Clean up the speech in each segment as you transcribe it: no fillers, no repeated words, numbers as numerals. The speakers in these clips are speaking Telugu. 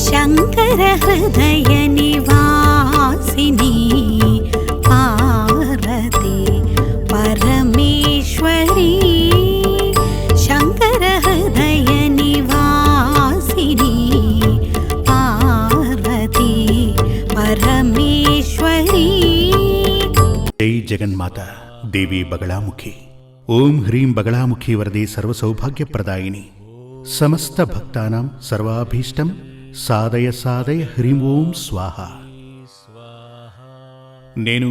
శంకర హృదయ నివాసిని పార్వతి పరమేశ్వరి శంకర హృదయ నివాసిని పార్వతి పరమేశ్వరి. జై జగన్మాత దేవి బగళాముఖి. ఓం హ్రీం బగళాముఖి వరదే సర్వసౌభాగ్యప్రదాయిని. సమస్త భక్తానాం సర్వాభీష్టం సాధయ సాధయ హ్రీం ఓం స్వాహ. నేను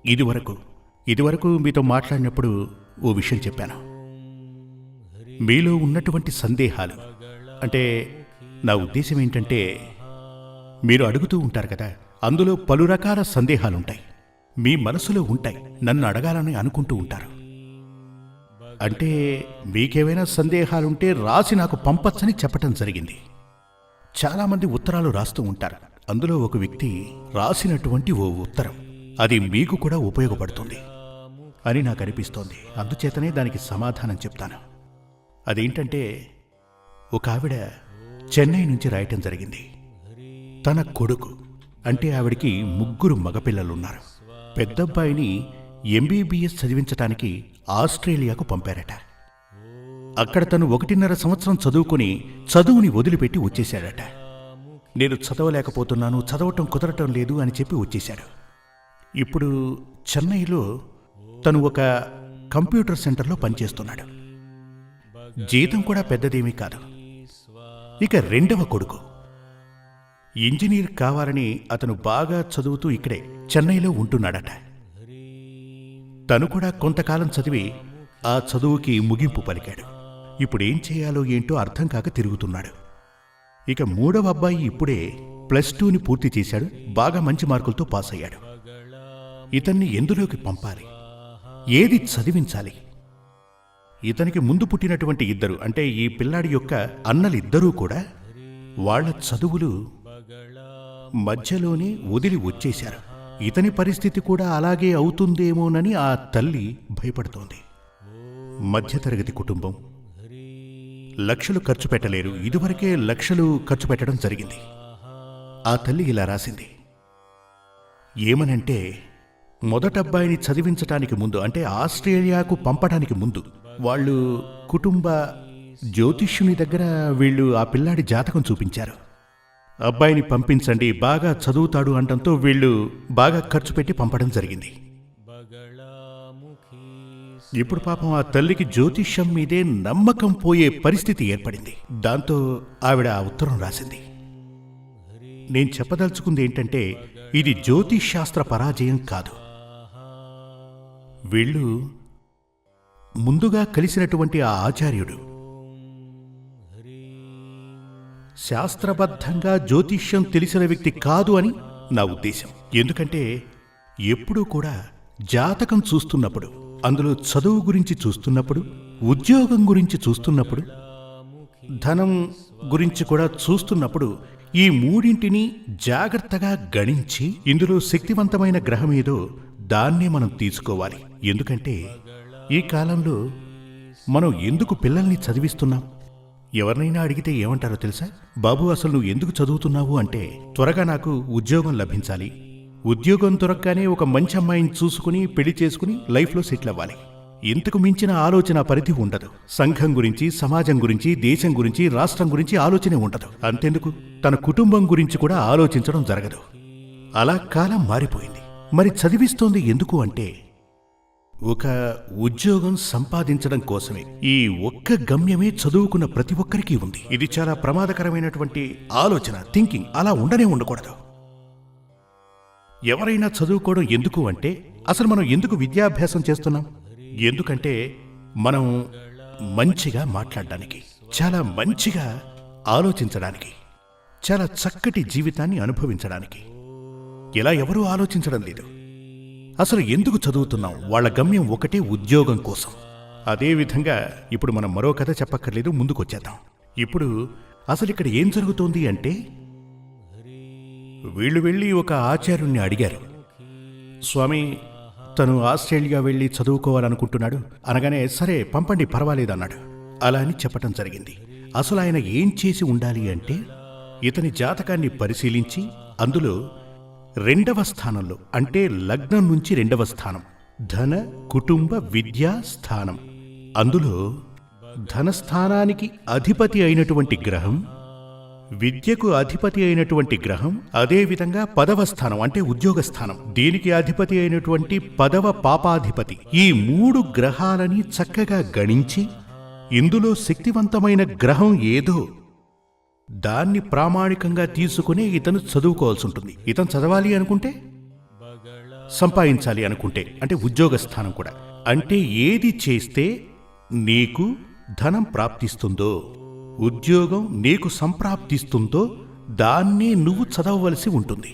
ఇదివరకు మీతో మాట్లాడినప్పుడు ఓ విషయం చెప్పాను. మీలో ఉన్నటువంటి సందేహాలు, అంటే నా ఉద్దేశం ఏంటంటే, మీరు అడుగుతూ ఉంటారు కదా, అందులో పలు రకాల సందేహాలుంటాయి, మీ మనసులో ఉంటాయి, నన్ను అడగాలని అనుకుంటూ ఉంటారు. అంటే మీకేమైనా సందేహాలుంటే రాసి నాకు పంపచ్చని చెప్పటం జరిగింది. చాలామంది ఉత్తరాలు రాస్తూ ఉంటారు. అందులో ఒక వ్యక్తి రాసినటువంటి ఓ ఉత్తరం, అది మీకు కూడా ఉపయోగపడుతుంది అని నాకు అనిపిస్తోంది. అందుచేతనే దానికి సమాధానం చెప్తాను. అదేంటంటే, ఒక ఆవిడ చెన్నై నుంచి రాయటం జరిగింది. తన కొడుకు, అంటే ఆవిడికి 3 మగపిల్లలున్నారు. పెద్దబ్బాయిని ఎంబీబీఎస్ చదివించటానికి ఆస్ట్రేలియాకు పంపారట. అక్కడ తను 1.5 సంవత్సరం చదువుకుని చదువుని వదిలిపెట్టి వచ్చేశాడట. నేను చదవలేకపోతున్నాను, చదవటం కుదరటం లేదు అని చెప్పి వచ్చేశాడు. ఇప్పుడు చెన్నైలో తను ఒక కంప్యూటర్ సెంటర్లో పనిచేస్తున్నాడు. జీతం కూడా పెద్దదేమీ కాదు. ఇక 2వ కొడుకు ఇంజనీర్ కావాలని అతను బాగా చదువుతూ ఇక్కడే చెన్నైలో ఉంటున్నాడట. తను కూడా కొంతకాలం చదివి ఆ చదువుకి ముగింపు పలికాడు. ఇప్పుడేం చేయాలో ఏంటో అర్థం కాక తిరుగుతున్నాడు. ఇక 3వ అబ్బాయి ఇప్పుడే +2ని పూర్తి చేశాడు. బాగా మంచి మార్కులతో పాస్ అయ్యాడు. ఇతన్ని ఎందులోకి పంపాలి, ఏది చదివించాలి? ఇతనికి ముందు పుట్టినటువంటి 2, అంటే ఈ పిల్లాడి యొక్క అన్నలిద్దరూ కూడా వాళ్ల చదువులు మధ్యలోనే వదిలి వచ్చేశారు. ఇతని పరిస్థితి కూడా అలాగే అవుతుందేమోనని ఆ తల్లి భయపడుతోంది. మధ్యతరగతి కుటుంబం, లక్షలు ఖర్చు పెట్టలేరు. ఇదివరకే లక్షలు ఖర్చు పెట్టడం జరిగింది. ఆ తల్లి ఇలా రాసింది. ఏమనంటే, మొదటబ్బాయిని చదివించటానికి ముందు, అంటే ఆస్ట్రేలియాకు పంపడానికి ముందు, వాళ్ళు కుటుంబ జ్యోతిష్యుని దగ్గర వీళ్ళు ఆ పిల్లాడి జాతకం చూపించారు. అబ్బాయిని పంపించండి, బాగా చదువుతాడు అంటంతో వీళ్ళు బాగా ఖర్చు పెట్టి పంపడం జరిగింది. ఇప్పుడు పాపం ఆ తల్లికి జ్యోతిష్యం మీదే నమ్మకం పోయే పరిస్థితి ఏర్పడింది. దాంతో ఆవిడ ఆ ఉత్తరం రాసింది. నేను చెప్పదలుచుకుంది ఏంటంటే, ఇది జ్యోతిష్శాస్త్ర పరాజయం కాదు. వీళ్ళు ముందుగా కలిసినటువంటి ఆ ఆచార్యుడు శాస్త్రబద్ధంగా జ్యోతిష్యం తెలిసిన వ్యక్తి కాదు అని నా ఉద్దేశం. ఎందుకంటే ఎప్పుడూ కూడా జాతకం చూస్తున్నప్పుడు, అందులో చదువు గురించి చూస్తున్నప్పుడు, ఉద్యోగం గురించి చూస్తున్నప్పుడు, ధనం గురించి కూడా చూస్తున్నప్పుడు, ఈ 3ంటిని జాగ్రత్తగా గణించి ఇందులో శక్తివంతమైన గ్రహం ఏదో దాన్నే మనం తీసుకోవాలి. ఎందుకంటే ఈ కాలంలో మనం ఎందుకు పిల్లల్ని చదివిస్తున్నాం? ఎవరినైనా అడిగితే ఏమంటారో తెలుసా? బాబు, అసలు నువ్వు ఎందుకు చదువుతున్నావు అంటే, త్వరగా నాకు ఉద్యోగం లభించాలి, ఉద్యోగం దొరకగానే ఒక మంచి అమ్మాయిని చూసుకుని పెళ్లి చేసుకుని లైఫ్లో సెటిల్ అవ్వాలి. ఇంతకు మించిన ఆలోచన పరిధి ఉండదు. సంఘం గురించి, సమాజం గురించి, దేశం గురించి, రాష్ట్రం గురించి ఆలోచనే ఉండదు. అంతెందుకు, తన కుటుంబం గురించి కూడా ఆలోచించడం జరగదు. అలా కాలం మారిపోయింది. మరి చదివిస్తోంది ఎందుకు అంటే, ఒక ఉద్యోగం సంపాదించడం కోసమే. ఈ ఒక్క గమ్యమే చదువుకున్న ప్రతి ఒక్కరికి ఉంది. ఇది చాలా ప్రమాదకరమైనటువంటి ఆలోచన, థింకింగ్. అలా ఉండకూడదు. ఎవరైనా చదువుకోవడం ఎందుకు అంటే, అసలు మనం ఎందుకు విద్యాభ్యాసం చేస్తున్నాం? ఎందుకంటే మనం మంచిగా మాట్లాడడానికి, చాలా మంచిగా ఆలోచించడానికి, చాలా చక్కటి జీవితాన్ని అనుభవించడానికి. ఇలా ఎవరూ ఆలోచించడం లేదు. అసలు ఎందుకు చదువుతున్నాం? వాళ్ళ గమ్యం ఒకటే, ఉద్యోగం కోసం. అదేవిధంగా ఇప్పుడు మనం మరో కథ చెప్పక్కర్లేదు, ముందుకొచ్చేద్దాం. ఇప్పుడు అసలు ఇక్కడ ఏం జరుగుతోంది అంటే, వీళ్ళు వెళ్ళి ఒక ఆచార్యుణ్ణి అడిగారు. స్వామి, తను ఆస్ట్రేలియా వెళ్ళి చదువుకోవాలనుకుంటున్నాడు అనగానే, సరే పంపండి పర్వాలేదన్నాడు. అలా అని చెప్పటం జరిగింది. అసలు ఆయన ఏం చేసి ఉండాలి అంటే, ఇతని జాతకాన్ని పరిశీలించి అందులో 2వ స్థానంలో అంటే లగ్నం నుంచి 2వ స్థానం ధన కుటుంబ విద్యా స్థానం, అందులో ధనస్థానానికి అధిపతి అయినటువంటి గ్రహం, విద్యకు అధిపతి అయినటువంటి గ్రహం, అదేవిధంగా 10వ స్థానం అంటే ఉద్యోగ స్థానం, దీనికి అధిపతి అయినటువంటి 10వ పాపాధిపతి, ఈ 3 గ్రహాలని చక్కగా గణించి ఇందులో శక్తివంతమైన గ్రహం ఏదో దాన్ని ప్రామాణికంగా తీసుకునే ఇతను చదువుకోవాల్సి ఉంటుంది. ఇతను చదవాలి అనుకుంటే, సంపాదించాలి అనుకుంటే అంటే ఉద్యోగ స్థానం కూడా, అంటే ఏది చేస్తే నీకు ధనం ప్రాప్తిస్తుందో, ఉద్యోగం నీకు సంప్రాప్తిస్తుందో దాన్ని నువ్వు చదవవలసి ఉంటుంది.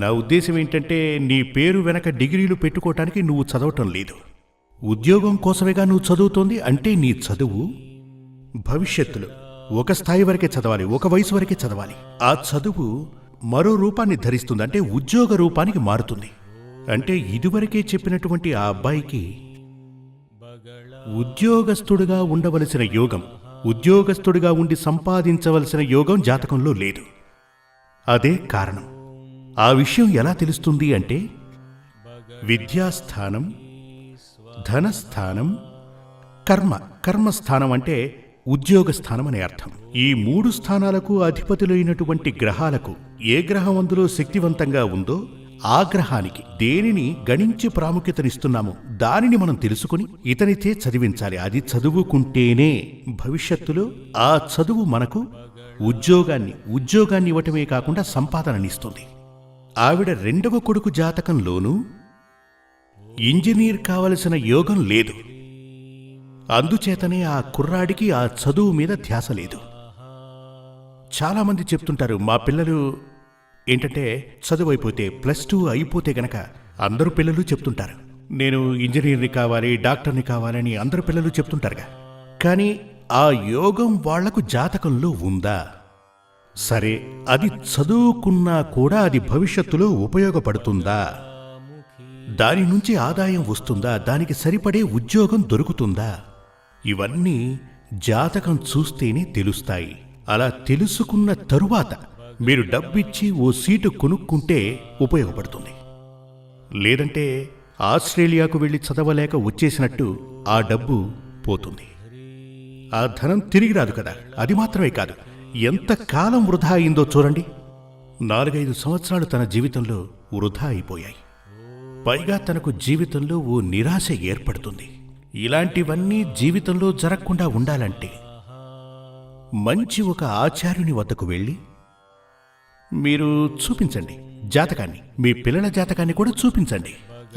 నా ఉద్దేశం ఏంటంటే నీ పేరు వెనక డిగ్రీలు పెట్టుకోవటానికి నువ్వు చదవటం లేదు. ఉద్యోగం కోసమేగా నువ్వు చదువుతోంది. అంటే నీ చదువు భవిష్యత్తులో ఒక స్థాయి వరకే చదవాలి, ఒక వయసు వరకే చదవాలి. ఆ చదువు మరో రూపాన్ని ధరిస్తుంది, అంటే ఉద్యోగ రూపానికి మారుతుంది. అంటే ఇదివరకే చెప్పినటువంటి ఆ అబ్బాయికి ఉద్యోగస్తుడుగా ఉండవలసిన యోగం, ఉద్యోగస్తుడిగా ఉండి సంపాదించవలసిన యోగం జాతకంలో లేదు. అదే కారణం. ఆ విషయం ఎలా తెలుస్తుంది అంటే విద్యాస్థానం, ధనస్థానం, కర్మస్థానం అంటే ఉద్యోగ స్థానం అనే అర్థం. ఈ 3 స్థానాలకు అధిపతులైనటువంటి గ్రహాలకు ఏ గ్రహం అందులో శక్తివంతంగా ఉందో ఆ గ్రహానికి దేనిని గణించి ప్రాముఖ్యతనిస్తున్నామో దానిని మనం తెలుసుకుని ఇతనితే చదివించాలి. అది చదువుకుంటేనే భవిష్యత్తులో ఆ చదువు మనకు ఉద్యోగాన్ని ఇవ్వటమే కాకుండా సంపాదననిస్తుంది. ఆవిడ 2వ కొడుకు జాతకంలోనూ ఇంజనీర్ కావలసిన యోగం లేదు. అందుచేతనే ఆ కుర్రాడికి ఆ చదువు మీద ధ్యాస లేదు. చాలామంది చెప్తుంటారు, మా పిల్లలు ఏంటంటే చదువు అయిపోతే +2 అయిపోతే గనక అందరూ పిల్లలు చెప్తుంటారు, నేను ఇంజనీర్ని కావాలి, డాక్టర్ని కావాలని అందరు పిల్లలు చెప్తుంటారుగా. కానీ ఆ యోగం వాళ్లకు జాతకంలో ఉందా? సరే, అది చదువుకున్నా కూడా అది భవిష్యత్తులో ఉపయోగపడుతుందా? దాని నుంచి ఆదాయం వస్తుందా? దానికి సరిపడే ఉద్యోగం దొరుకుతుందా? ఇవన్నీ జాతకం చూస్తేనే తెలుస్తాయి. అలా తెలుసుకున్న తరువాత మీరు డబ్బిచ్చి ఓ సీటు కొనుక్కుంటే ఉపయోగపడుతుంది. లేదంటే ఆస్ట్రేలియాకు వెళ్ళి చదవలేక వచ్చేసినట్టు ఆ డబ్బు పోతుంది. ఆ ధనం తిరిగి రాదు కదా. అది మాత్రమే కాదు, ఎంత కాలం వృధా అయిందో చూడండి. 4-5 సంవత్సరాలు తన జీవితంలో వృధా అయిపోయాయి. పైగా తనకు జీవితంలో ఓ నిరాశ ఏర్పడుతుంది. ఇలాంటివన్నీ జీవితంలో జరగకుండా ఉండాలంటే మంచి ఒక ఆచార్యుని వద్దకు వెళ్ళి మీరు చూపించండి జాతకాన్ని, మీ పిల్లల జాతకాన్ని కూడా చూపించండి.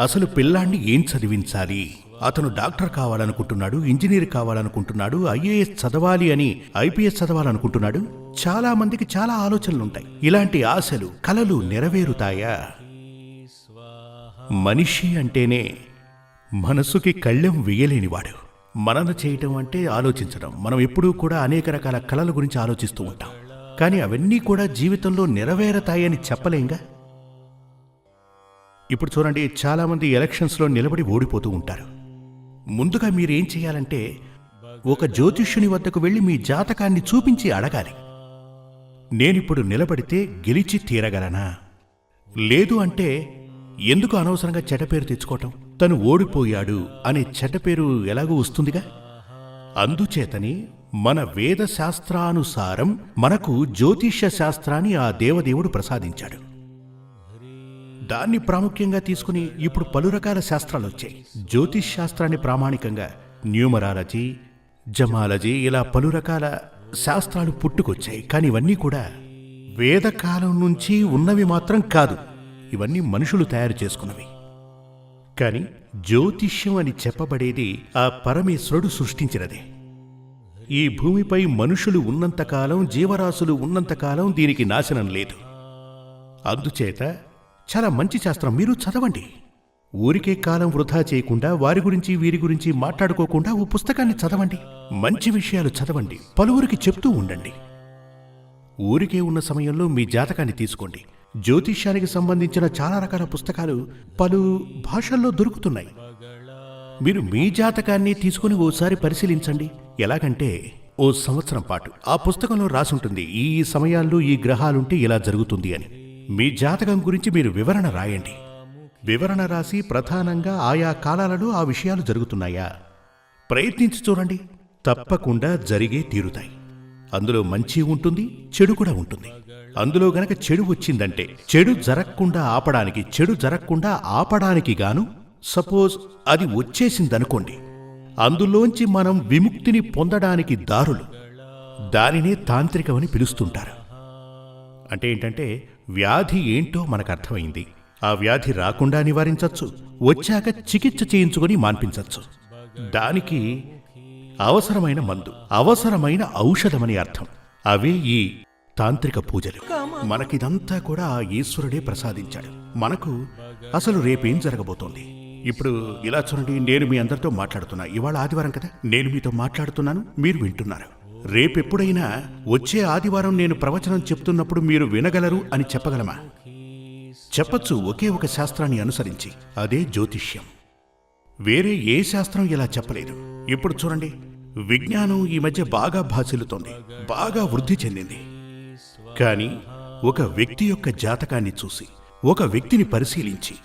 అసలు పిల్లాన్ని ఏం చదివించాలి? అతను డాక్టర్ కావాలనుకుంటున్నాడు, ఇంజనీర్ కావాలనుకుంటున్నాడు, IAS చదవాలి అని IPS చదవాలనుకుంటున్నాడు. చాలా మందికి చాలా ఆలోచనలుంటాయి. ఇలాంటి ఆశలు, కలలు నెరవేరుతాయా? మనిషి అంటేనే మనసుకి కళ్ళెం వేయలేనివాడు. మనన చేయటం అంటే ఆలోచించడం. మనం ఎప్పుడూ కూడా అనేక రకాల కళల గురించి ఆలోచిస్తూ ఉంటాం. కానీ అవన్నీ కూడా జీవితంలో నెరవేరతాయని చెప్పలేంగా. ఇప్పుడు చూడండి, చాలామంది ఎలక్షన్స్లో నిలబడి ఓడిపోతూ ఉంటారు. ముందుగా మీరేం చేయాలంటే ఒక జ్యోతిష్యుని వద్దకు వెళ్ళి మీ జాతకాన్ని చూపించి అడగాలి, నేనిప్పుడు నిలబడితే గెలిచి తీరగలనా? లేదు అంటే ఎందుకు అనవసరంగా చెడ్డపేరు తెచ్చుకోవటం? తను ఓడిపోయాడు అనే చెడ్డపేరు ఎలాగూ వస్తుందిగా. అందుచేతని మన వేద శాస్త్రానుసారం మనకు జ్యోతిష్య శాస్త్రాన్ని ఆ దేవదేవుడు ప్రసాదించాడు. దాన్ని ప్రాముఖ్యంగా తీసుకుని ఇప్పుడు పలు రకాల శాస్త్రాలు వచ్చాయి. జ్యోతిష్ శాస్త్రాన్ని ప్రామాణికంగా న్యూమరాలజీ, జమాలజీ, ఇలా పలు రకాల శాస్త్రాలు పుట్టుకొచ్చాయి. కానీ ఇవన్నీ కూడా వేదకాలం నుంచి ఉన్నవి మాత్రం కాదు. ఇవన్నీ మనుషులు తయారు చేసుకున్నవి. కాని జ్యోతిష్యం అని చెప్పబడేది ఆ పరమేశ్వరుడు సృష్టించినదే. ఈ భూమిపై మనుషులు ఉన్నంతకాలం, జీవరాశులు ఉన్నంతకాలం దీనికి నాశనం లేదు. అందుచేత చాలా మంచి శాస్త్రం, మీరు చదవండి. ఊరికే కాలం వృధా చేయకుండా వారి గురించి వీరి గురించి మాట్లాడుకోకుండా ఓ పుస్తకాన్ని చదవండి. మంచి విషయాలు చదవండి, పలువురికి చెప్తూ ఉండండి. ఊరికే ఉన్న సమయంలో మీ జాతకాన్ని తీసుకోండి. జ్యోతిష్యానికి సంబంధించిన చాలా రకాల పుస్తకాలు పలు భాషల్లో దొరుకుతున్నాయి. మీరు మీ జాతకాన్ని తీసుకుని ఓసారి పరిశీలించండి. ఎలాగంటే ఓ సంవత్సరం పాటు ఆ పుస్తకంలో రాసుంటుంది ఈ సమయాల్లో ఈ గ్రహాలుంటే ఇలా జరుగుతుంది అని. మీ జాతకం గురించి మీరు వివరణ రాయండి. వివరణ రాసి ప్రధానంగా ఆయా కాలాలలో ఆ విషయాలు జరుగుతున్నాయా ప్రయత్నించి చూడండి. తప్పకుండా జరిగే తీరుతాయి. అందులో మంచి ఉంటుంది, చెడు కూడా ఉంటుంది. అందులో గనక చెడు వచ్చిందంటే చెడు జరగకుండా ఆపడానికి గాను సపోజ్ అది వచ్చేసిందనుకోండి, అందులోంచి మనం విముక్తిని పొందడానికి దారులు, దానినే తాంత్రికమని పిలుస్తుంటారు. అంటే ఏంటంటే వ్యాధి ఏంటో మనకు అర్థమైంది, ఆ వ్యాధి రాకుండా నివారించవచ్చు, వచ్చాక చికిత్స చేయించుకొని మాన్పించవచ్చు. దానికి అవసరమైన మందు, అవసరమైన ఔషధమని అర్థం. అవే ఈ తాంత్రిక పూజలు. మనకిదంతా కూడా ఆ ఈశ్వరుడే ప్రసాదించాడు. మనకు అసలు రేపేం జరగబోతోంది. ఇప్పుడు ఇలా చూడండి, నేను మీ అందరితో మాట్లాడుతున్నా. ఇవాళ ఆదివారం కదా, నేను మీతో మాట్లాడుతున్నాను, మీరు వింటున్నారు. రేపెప్పుడైనా వచ్చే ఆదివారం నేను ప్రవచనం చెప్తున్నప్పుడు మీరు వినగలరు అని చెప్పగలమా? చెప్పచ్చు, ఒకే ఒక శాస్త్రాన్ని అనుసరించి. అదే జ్యోతిష్యం. వేరే ఏ శాస్త్రం ఇలా చెప్పలేదు. ఇప్పుడు చూడండి, విజ్ఞానం ఈ మధ్య బాగా భాసిల్లుతోంది, బాగా వృద్ధి చెందింది. కానీ ఒక వ్యక్తి యొక్క జాతకాన్ని చూసి, ఒక వ్యక్తిని పరిశీలించి,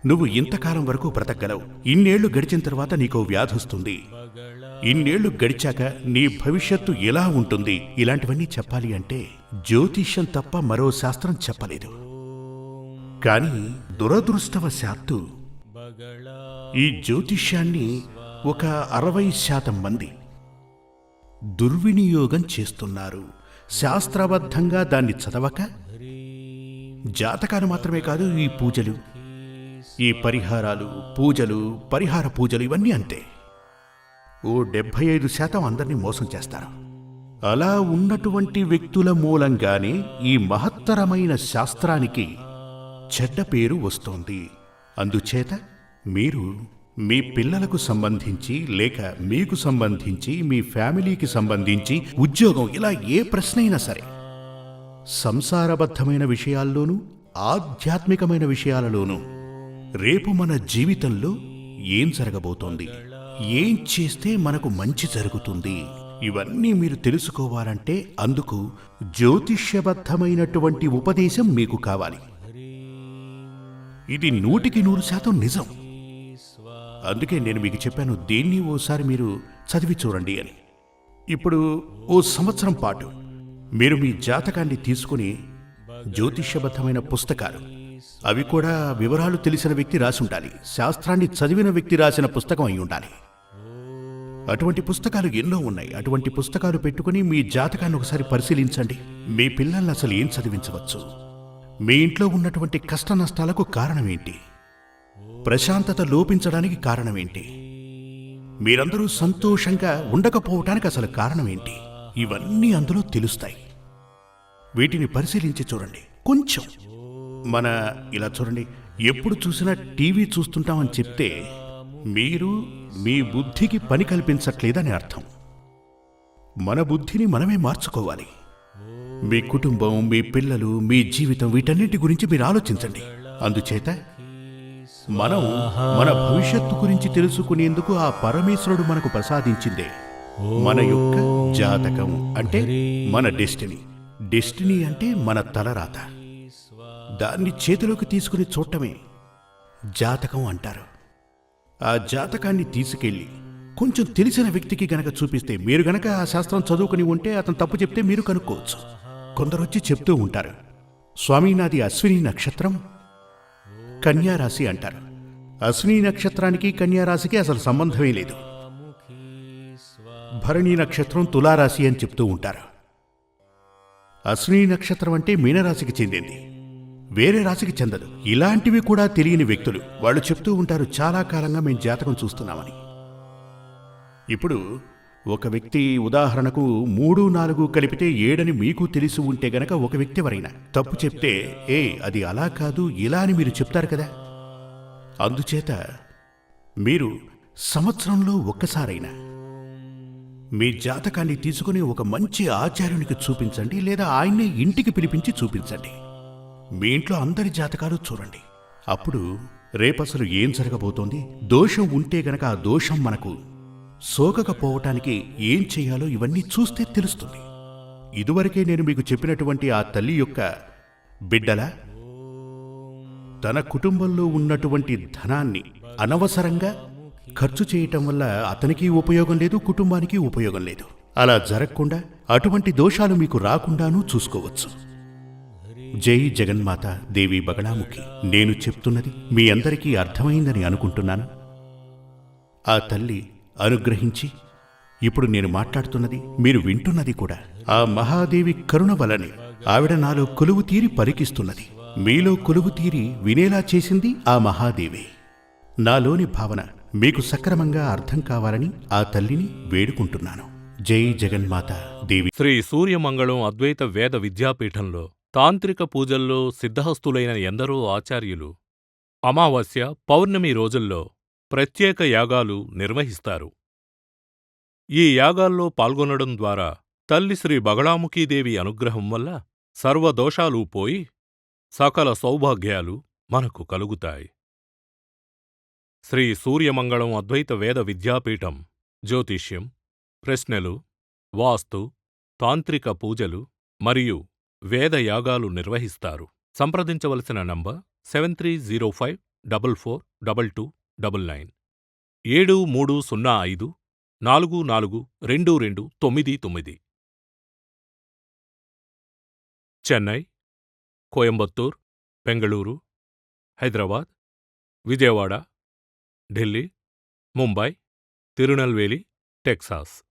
నువ్వు ఇంతకాలం వరకు బ్రతకగలవు, ఇన్నేళ్లు గడిచిన తర్వాత నీకో వ్యాధి వస్తుంది, ఇన్నేళ్లు గడిచాక నీ భవిష్యత్తు ఎలా ఉంటుంది, ఇలాంటివన్నీ చెప్పాలి అంటే జ్యోతిష్యం తప్ప మరో శాస్త్రం చెప్పలేదు. కానీ దురదృష్టవశాత్తు ఈ జ్యోతిష్యాన్ని ఒక 60% మంది దుర్వినియోగం చేస్తున్నారు. శాస్త్రబద్ధంగా దాన్ని చదవక జాతకాలు మాత్రమే కాదు, ఈ పూజలు, ఈ పరిహారాలు, పరిహార పూజలు ఇవన్నీ అంతే. ఓ 75% అందరినీ మోసం చేస్తారు. అలా ఉన్నటువంటి వ్యక్తుల మూలంగానే ఈ మహత్తరమైన శాస్త్రానికి చెడ్డ పేరు వస్తోంది. అందుచేత మీరు మీ పిల్లలకు సంబంధించి, లేక మీకు సంబంధించి, మీ ఫ్యామిలీకి సంబంధించి, ఉద్యోగం, ఇలా ఏ ప్రశ్నైనా సరే, సంసారబద్ధమైన విషయాల్లోనూ ఆధ్యాత్మికమైన విషయాలలోనూ రేపు మన జీవితంలో ఏం జరగబోతోంది, ఏం చేస్తే మనకు మంచి జరుగుతుంది, ఇవన్నీ మీరు తెలుసుకోవాలంటే అందుకు జ్యోతిష్యబద్ధమైనటువంటి ఉపదేశం మీకు కావాలి. ఇది 100% నిజం. అందుకే నేను మీకు చెప్పాను, దేన్ని ఓసారి మీరు చదివి చూడండి అని. ఇప్పుడు ఓ సంవత్సరం పాటు మీరు మీ జాతకాన్ని తీసుకుని జ్యోతిష్యబద్ధమైన పుస్తకాలు, అవి కూడా వివరాలు తెలిసిన వ్యక్తి రాసి ఉండాలి, శాస్త్రాన్ని చదివిన వ్యక్తి రాసిన పుస్తకం అయి ఉండాలి. అటువంటి పుస్తకాలు ఎన్నో ఉన్నాయి. అటువంటి పుస్తకాలు పెట్టుకుని మీ జాతకాన్ని ఒకసారి పరిశీలించండి. మీ పిల్లల్ని అసలు ఏం చదివించవచ్చు, మీ ఇంట్లో ఉన్నటువంటి కష్ట నష్టాలకు కారణమేంటి, ప్రశాంతత లోపించడానికి కారణమేంటి, మీరందరూ సంతోషంగా ఉండకపోవటానికి అసలు కారణమేంటి, ఇవన్నీ అందులో తెలుస్తాయి. వీటిని పరిశీలించి చూడండి. కొంచెం ఇలా చూడండి, ఎప్పుడు చూసినా టీవీ చూస్తుంటామని చెప్తే మీరు మీ బుద్ధికి పని కల్పించట్లేదని అర్థం. మన బుద్ధిని మనమే మార్చుకోవాలి. మీ కుటుంబం, మీ పిల్లలు, మీ జీవితం, వీటన్నిటి గురించి మీరు ఆలోచించండి. అందుచేత మనం మన భవిష్యత్తు గురించి తెలుసుకునేందుకు ఆ పరమేశ్వరుడు మనకు ప్రసాదించిందే మన యొక్క జాతకం. అంటే మన డెస్టినీ అంటే మన తలరాత. దాన్ని చేతిలోకి తీసుకుని చూడటమే జాతకం అంటారు. ఆ జాతకాన్ని తీసుకెళ్ళి కొంచెం తెలిసిన వ్యక్తికి గనక చూపిస్తే, మీరు గనక ఆ శాస్త్రం చదువుకుని ఉంటే అతను తప్పు చెప్తే మీరు కనుక్కోవచ్చు. కొందరొచ్చి చెప్తూ ఉంటారు, స్వామి నాది అశ్విని నక్షత్రం, కన్యారాశి అంటారు. అశ్విని నక్షత్రానికి కన్యారాశికి అసలు సంబంధమే లేదు. భరణి నక్షత్రం తులారాశి అని చెప్తూ ఉంటారు. అశ్విని నక్షత్రం అంటే మీనరాశికి చెందింది, వేరే రాశికి చెందదు. ఇలాంటివి కూడా తెలియని వ్యక్తులు వాళ్ళు చెప్తూ ఉంటారు, చాలా కాలంగా మేము జాతకం చూస్తున్నామని. ఇప్పుడు ఒక వ్యక్తి ఉదాహరణకు 3, 4 కలిపితే 7 మీకు తెలిసి ఉంటే గనక ఒక వ్యక్తి ఎవరైనా తప్పు చెప్తే, అది అలా కాదు ఇలా అని మీరు చెప్తారు కదా. అందుచేత మీరు సంవత్సరంలో ఒక్కసారైనా మీ జాతకాన్ని తీసుకుని ఒక మంచి ఆచార్యునికి చూపించండి, లేదా ఆయన్నే ఇంటికి పిలిపించి చూపించండి. మీ ఇంట్లో అందరి జాతకాలు చూడండి. అప్పుడు రేపసలు ఏం జరగబోతోంది, దోషం ఉంటే గనక ఆ దోషం మనకు సోకకపోవటానికి ఏం చేయాలో ఇవన్నీ చూస్తే తెలుస్తుంది. ఇదివరకే నేను మీకు చెప్పినటువంటి ఆ తల్లి యొక్క బిడ్డల తన కుటుంబంలో ఉన్నటువంటి ధనాన్ని అనవసరంగా ఖర్చు చేయటం వల్ల అతనికి ఉపయోగం లేదు, కుటుంబానికి ఉపయోగం లేదు. అలా జరగకుండా అటువంటి దోషాలు మీకు రాకుండానూ చూసుకోవచ్చు. జై జగన్మాత దేవి బగళాముఖి. నేను చెప్తున్నది మీ అందరికీ అర్థమైందని అనుకుంటున్నాను. ఆ తల్లి అనుగ్రహించి ఇప్పుడు నేను మాట్లాడుతున్నది మీరు వింటున్నది కూడా ఆ మహాదేవి కరుణ వలనే ఆవిడ నాలో కొలువు తీరి పలికిస్తున్నది. మీలో కొలువు తీరి వినేలా చేసింది ఆ మహాదేవి. నాలోని భావన మీకు సక్రమంగా అర్థం కావాలని ఆ తల్లిని వేడుకుంటున్నాను. జై జగన్మాత దేవి. శ్రీ సూర్యమంగళం అద్వైత వేద విద్యాపీఠంలో తాంత్రిక పూజల్లో సిద్ధహస్తులైన ఎందరో ఆచార్యులు అమావాస్య, పౌర్ణమి రోజుల్లో ప్రత్యేక యాగాలు నిర్వహిస్తారు. ఈ యాగాల్లో పాల్గొనడం ద్వారా తల్లి శ్రీ బగళాముఖీదేవి అనుగ్రహం వల్ల సర్వదోషాలూ పోయి సకల సౌభాగ్యాలు మనకు కలుగుతాయి. శ్రీ సూర్యమంగళం అద్వైత వేద విద్యాపీఠం జ్యోతిష్యం, ప్రశ్నలు, వాస్తు, తాంత్రిక పూజలు మరియు వేదయాగాలు నిర్వహిస్తారు. సంప్రదించవలసిన నంబర్ 7305442299 7305442299. చెన్నై, కోయంబత్తూర్, బెంగళూరు, హైదరాబాద్, విజయవాడ, ఢిల్లీ, ముంబై, తిరునల్వేలి, టెక్సాస్.